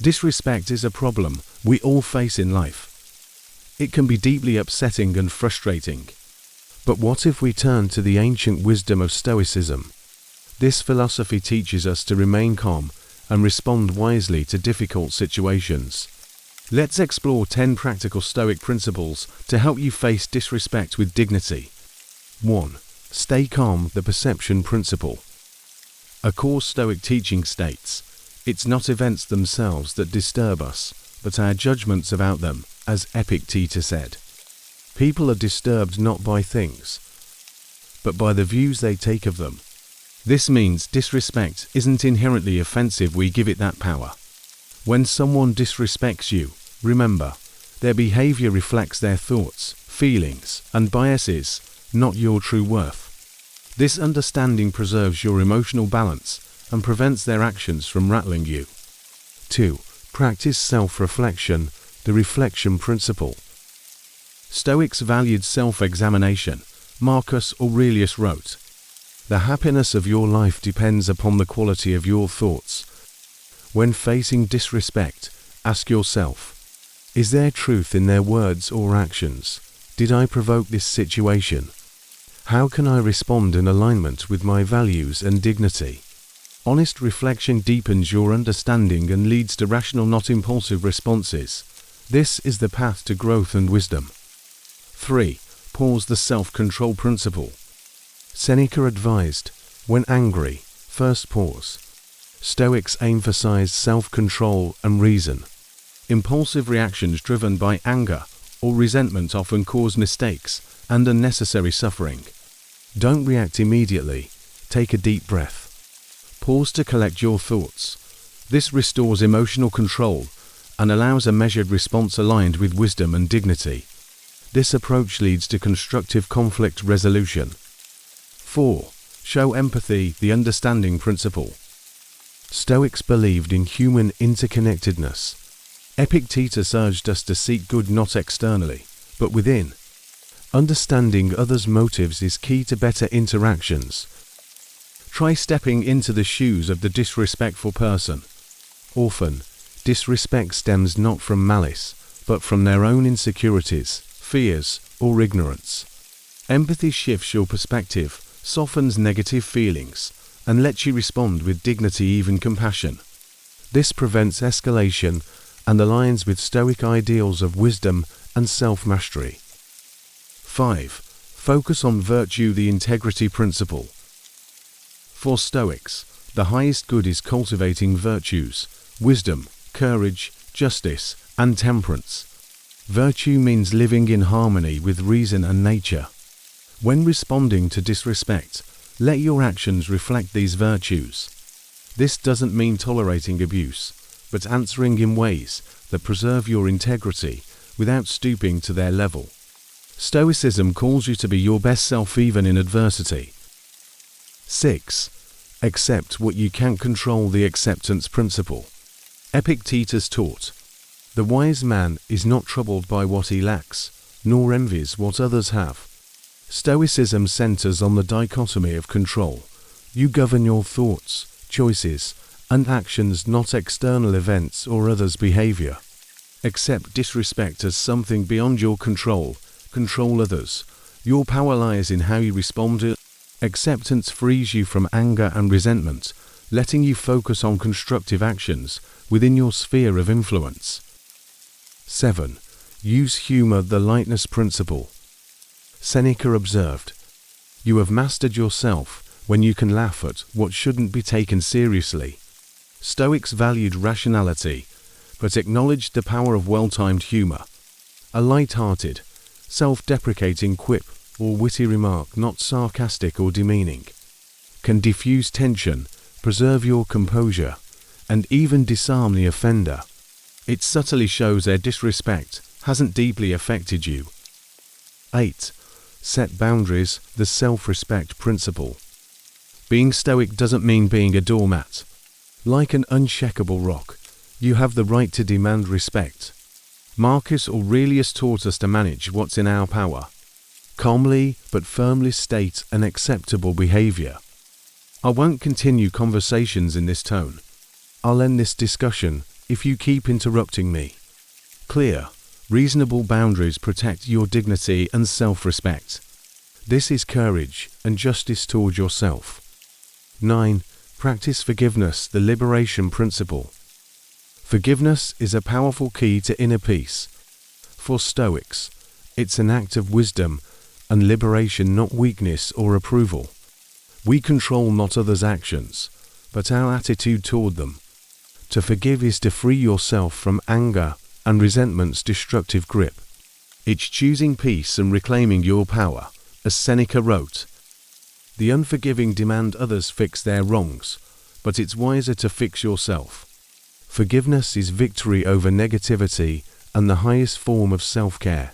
Disrespect is a problem we all face in life. It can be deeply upsetting and frustrating. But what if we turn to the ancient wisdom of Stoicism? This philosophy teaches us to remain calm and respond wisely to difficult situations. Let's explore 10 practical Stoic principles to help you face disrespect with dignity. 1. Stay calm, the perception principle. A core Stoic teaching states, "It's not events themselves that disturb us, but our judgments about them," as Epictetus said. People are disturbed not by things, but by the views they take of them. This means disrespect isn't inherently offensive, we give it that power. When someone disrespects you, remember, their behavior reflects their thoughts, feelings, and biases, not your true worth. This understanding preserves your emotional balance and prevents their actions from rattling you. 2. Practice self-reflection, the reflection principle. Stoics valued self-examination. Marcus Aurelius wrote, "The happiness of your life depends upon the quality of your thoughts." When facing disrespect, ask yourself, is there truth in their words or actions? Did I provoke this situation? How can I respond in alignment with my values and dignity? Honest reflection deepens your understanding and leads to rational, not impulsive responses. This is the path to growth and wisdom. 3. Pause, the self-control principle. Seneca advised, when angry, first pause. Stoics emphasize self-control and reason. Impulsive reactions driven by anger or resentment often cause mistakes and unnecessary suffering. Don't react immediately. Take a deep breath. Pause to collect your thoughts. This restores emotional control and allows a measured response aligned with wisdom and dignity. This approach leads to constructive conflict resolution. 4. Show empathy, the understanding principle. Stoics believed in human interconnectedness. Epictetus urged us to seek good not externally, but within. Understanding others' motives is key to better interactions. Try stepping into the shoes of the disrespectful person. Often, disrespect stems not from malice, but from their own insecurities, fears, or ignorance. Empathy shifts your perspective, softens negative feelings, and lets you respond with dignity, even compassion. This prevents escalation and aligns with Stoic ideals of wisdom and self-mastery. 5. Focus on virtue, the integrity principle. For Stoics, the highest good is cultivating virtues, wisdom, courage, justice, and temperance. Virtue means living in harmony with reason and nature. When responding to disrespect, let your actions reflect these virtues. This doesn't mean tolerating abuse, but answering in ways that preserve your integrity without stooping to their level. Stoicism calls you to be your best self even in adversity. 6. Accept what you can't control, the acceptance principle. Epictetus taught, "The wise man is not troubled by what he lacks, nor envies what others have." Stoicism centers on the dichotomy of control. You govern your thoughts, choices, and actions, not external events or others' behavior. Accept disrespect as something beyond your control. Control others. Your power lies in how you respond to it. Acceptance frees you from anger and resentment, letting you focus on constructive actions within your sphere of influence. 7. Use humor, the lightness principle. Seneca observed, "You have mastered yourself when you can laugh at what shouldn't be taken seriously." Stoics valued rationality, but acknowledged the power of well-timed humor. A light-hearted, self-deprecating quip or witty remark, not sarcastic or demeaning, can diffuse tension, preserve your composure, and even disarm the offender. It subtly shows their disrespect hasn't deeply affected you. 8. Set boundaries, the self-respect principle. Being Stoic doesn't mean being a doormat. Like an unshakable rock, you have the right to demand respect. Marcus Aurelius taught us to manage what's in our power. Calmly but firmly state an acceptable behavior. I won't continue conversations in this tone. I'll end this discussion if you keep interrupting me. Clear, reasonable boundaries protect your dignity and self-respect. This is courage and justice toward yourself. 9. Practice forgiveness, the liberation principle. Forgiveness is a powerful key to inner peace. For Stoics, it's an act of wisdom and liberation, not weakness or approval. We control not others' actions, but our attitude toward them. To forgive is to free yourself from anger and resentment's destructive grip. It's choosing peace and reclaiming your power. As Seneca wrote, "The unforgiving demand others fix their wrongs, but it's wiser to fix yourself." Forgiveness is victory over negativity and the highest form of self-care.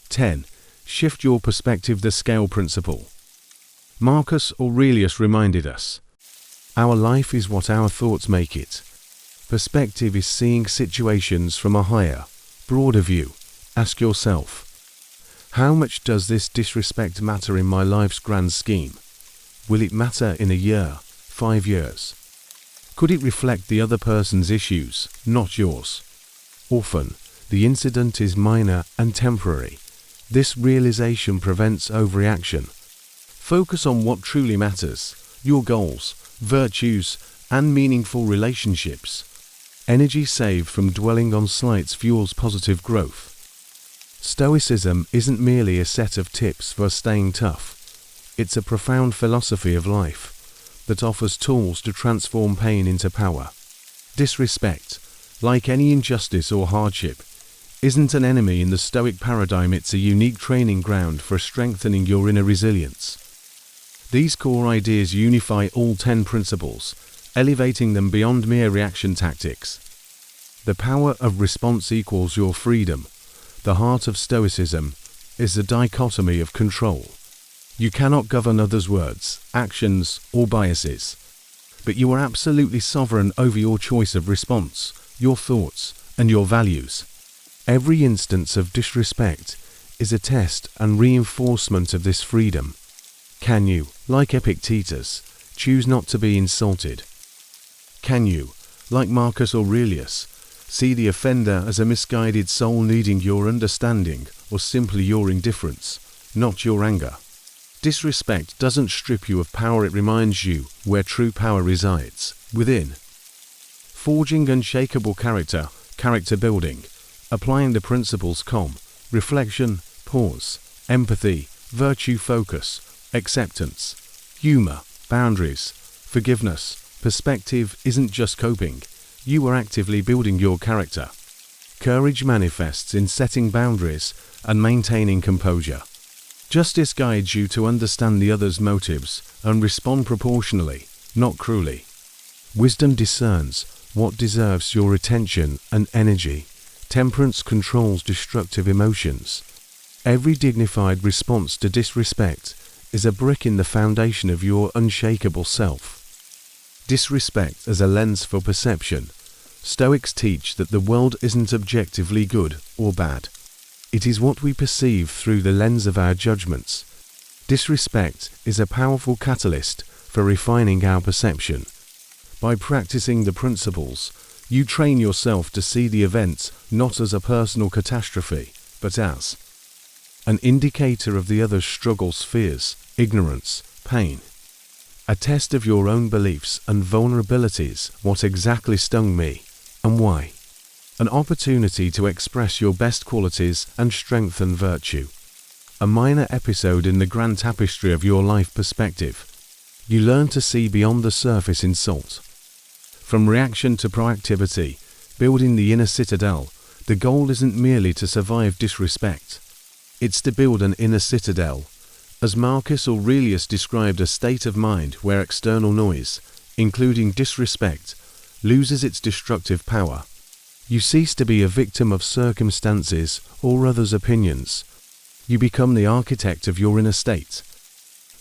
10. Shift your perspective, the scale principle. Marcus Aurelius reminded us, "Our life is what our thoughts make it." Perspective is seeing situations from a higher, broader view. Ask yourself, how much does this disrespect matter in my life's grand scheme? Will it matter in a year, 5 years? Could it reflect the other person's issues, not yours? Often, the incident is minor and temporary. This realization prevents overreaction. Focus on what truly matters: your goals, virtues, and meaningful relationships. Energy saved from dwelling on slights fuels positive growth. Stoicism isn't merely a set of tips for staying tough. It's a profound philosophy of life that offers tools to transform pain into power. Disrespect, like any injustice or hardship, isn't an enemy in the Stoic paradigm. It's a unique training ground for strengthening your inner resilience. These core ideas unify all 10 principles, elevating them beyond mere reaction tactics. The power of response equals your freedom. The heart of Stoicism is the dichotomy of control. You cannot govern others' words, actions, or biases, but you are absolutely sovereign over your choice of response, your thoughts, and your values. Every instance of disrespect is a test and reinforcement of this freedom. Can you, like Epictetus, choose not to be insulted? Can you, like Marcus Aurelius, see the offender as a misguided soul needing your understanding or simply your indifference, not your anger? Disrespect doesn't strip you of power, it reminds you where true power resides, within. Forging unshakable character, character building, applying the principles calm, reflection, pause, empathy, virtue focus, acceptance, humor, boundaries, forgiveness, perspective isn't just coping. You are actively building your character. Courage manifests in setting boundaries and maintaining composure. Justice guides you to understand the other's motives and respond proportionally, not cruelly. Wisdom discerns what deserves your attention and energy. Temperance controls destructive emotions. Every dignified response to disrespect is a brick in the foundation of your unshakable self. Disrespect as a lens for perception. Stoics teach that the world isn't objectively good or bad. It is what we perceive through the lens of our judgments. Disrespect is a powerful catalyst for refining our perception. By practicing the principles, you train yourself to see the events not as a personal catastrophe, but as an indicator of the other's struggles, fears, ignorance, pain. A test of your own beliefs and vulnerabilities. What exactly stung me, and why? An opportunity to express your best qualities and strengthen virtue. A minor episode in the grand tapestry of your life perspective. You learn to see beyond the surface insult. From reaction to proactivity, building the inner citadel, the goal isn't merely to survive disrespect. It's to build an inner citadel. As Marcus Aurelius described, a state of mind where external noise, including disrespect, loses its destructive power. You cease to be a victim of circumstances or others' opinions. You become the architect of your inner state.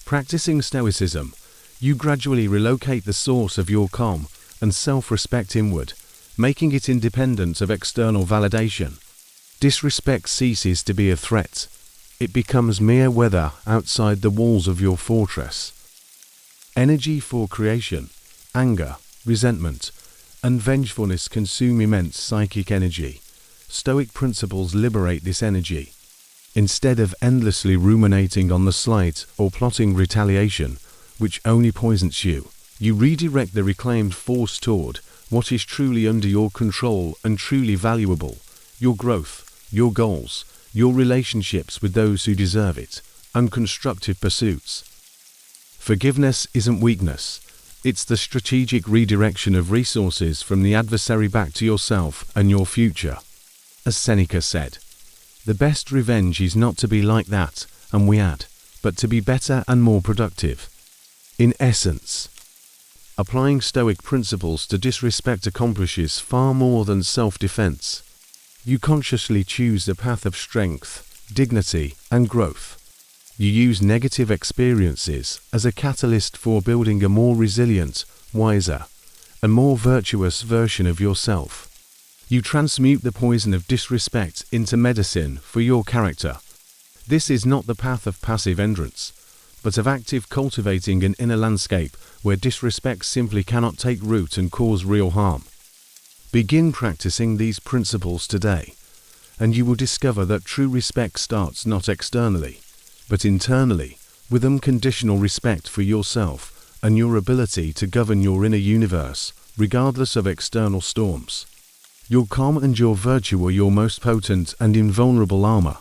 Practicing Stoicism, you gradually relocate the source of your calm and self-respect inward, making it independent of external validation. Disrespect ceases to be a threat. It becomes mere weather outside the walls of your fortress. Energy for creation, anger, resentment, and vengefulness consume immense psychic energy. Stoic principles liberate this energy. Instead of endlessly ruminating on the slight or plotting retaliation, which only poisons you, you redirect the reclaimed force toward what is truly under your control and truly valuable: your growth, your goals, your relationships with those who deserve it, and constructive pursuits. Forgiveness isn't weakness. It's the strategic redirection of resources from the adversary back to yourself and your future. As Seneca said, "The best revenge is not to be like that, and we add, but to be better and more productive." In essence, applying Stoic principles to disrespect accomplishes far more than self-defense. You consciously choose a path of strength, dignity, and growth. You use negative experiences as a catalyst for building a more resilient, wiser, and more virtuous version of yourself. You transmute the poison of disrespect into medicine for your character. This is not the path of passive endurance, but of active cultivating an inner landscape where disrespect simply cannot take root and cause real harm. Begin practicing these principles today, and you will discover that true respect starts not externally, but internally, with unconditional respect for yourself and your ability to govern your inner universe, regardless of external storms. Your calm and your virtue are your most potent and invulnerable armor.